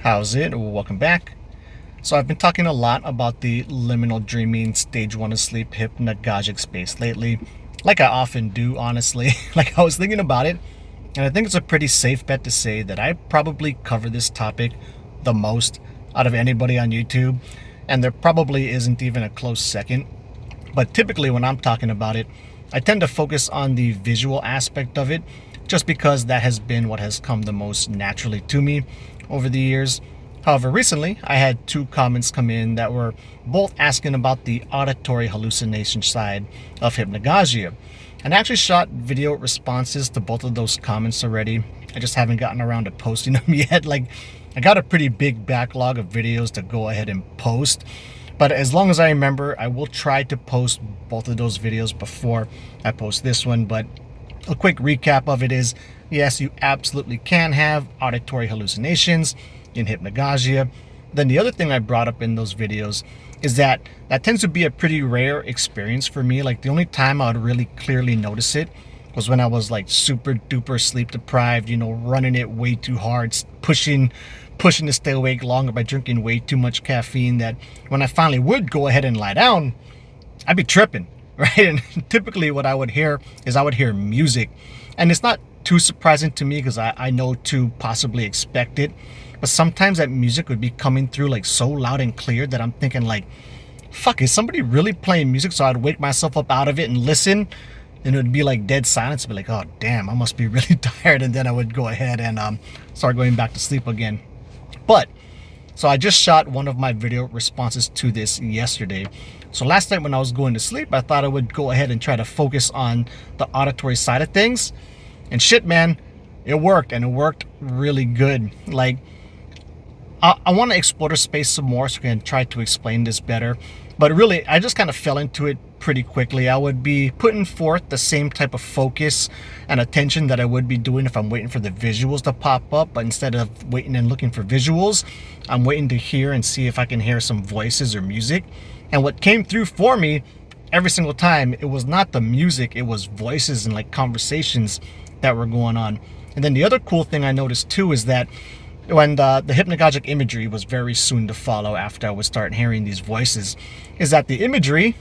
How's it? Welcome back. So I've been talking a lot about the liminal dreaming stage 1 of sleep hypnagogic space lately, like I often do, honestly. Like I was thinking about it, and I think it's a pretty safe bet to say that I probably cover this topic the most out of anybody on YouTube, and there probably isn't even a close second. But typically when I'm talking about it, I tend to focus on the visual aspect of it, just because that has been what has come the most naturally to me over the years. However, recently I had two comments come in that were both asking about the auditory hallucination side of hypnagogia. And I actually shot video responses to both of those comments already. I just haven't gotten around to posting them yet. Like, I got a pretty big backlog of videos to go ahead and post. But as long as I remember, I will try to post both of those videos before I post this one. But a quick recap of it is, yes, you absolutely can have auditory hallucinations in hypnagogia. Then the other thing I brought up in those videos is that tends to be a pretty rare experience for me. Like, the only time I would really clearly notice it was when I was like super duper sleep deprived, running it way too hard, pushing to stay awake longer by drinking way too much caffeine, that when I finally would go ahead and lie down, I'd be tripping, right? And typically what I would hear music. And it's not too surprising to me because I know to possibly expect it. But sometimes that music would be coming through like so loud and clear that I'm thinking like, fuck, is somebody really playing music? So I'd wake myself up out of it and listen, and it would be like dead silence. I'd be like, oh damn, I must be really tired. And then I would go ahead and start going back to sleep again. But so I just shot one of my video responses to this yesterday. So last night when I was going to sleep, I thought I would go ahead and try to focus on the auditory side of things. And shit, man, it worked, and it worked really good. Like, I want to explore the space some more so I can try to explain this better. But really, I just kind of fell into it pretty quickly. I would be putting forth the same type of focus and attention that I would be doing if I'm waiting for the visuals to pop up. But instead of waiting and looking for visuals, I'm waiting to hear and see if I can hear some voices or music. And what came through for me every single time, it was not the music, it was voices and like conversations that were going on. And then the other cool thing I noticed too is that when the hypnagogic imagery was very soon to follow after I would start hearing these voices, is that the imagery,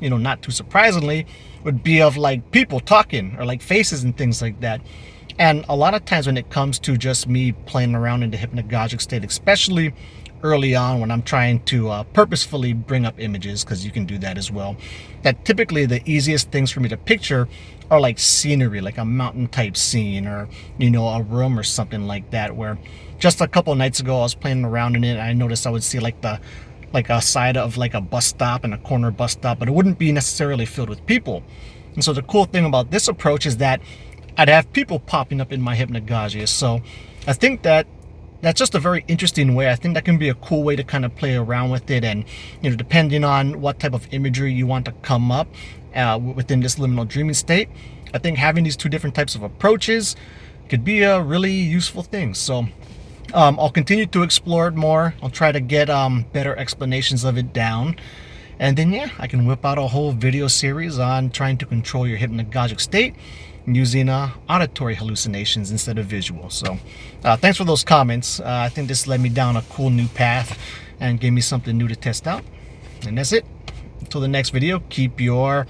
not too surprisingly, would be of like people talking or like faces and things like that. And a lot of times when it comes to just me playing around in the hypnagogic state, especially early on when I'm trying to purposefully bring up images, because you can do that as well, that typically the easiest things for me to picture are like scenery, like a mountain type scene, or a room or something like that, where just a couple nights ago I was playing around in it and I noticed I would see like a side of like a bus stop and a corner bus stop, but it wouldn't be necessarily filled with people. And so the cool thing about this approach is that I'd have people popping up in my hypnagogia. So I think that's just a very interesting way. I think that can be a cool way to kind of play around with it. And, depending on what type of imagery you want to come up within this liminal dreaming state, I think having these two different types of approaches could be a really useful thing. So I'll continue to explore it more. I'll try to get better explanations of it down. And then, yeah, I can whip out a whole video series on trying to control your hypnagogic state using auditory hallucinations instead of visual. So thanks for those comments. I think this led me down a cool new path and gave me something new to test out. And that's it. Until the next video, keep your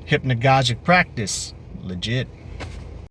hypnagogic practice legit.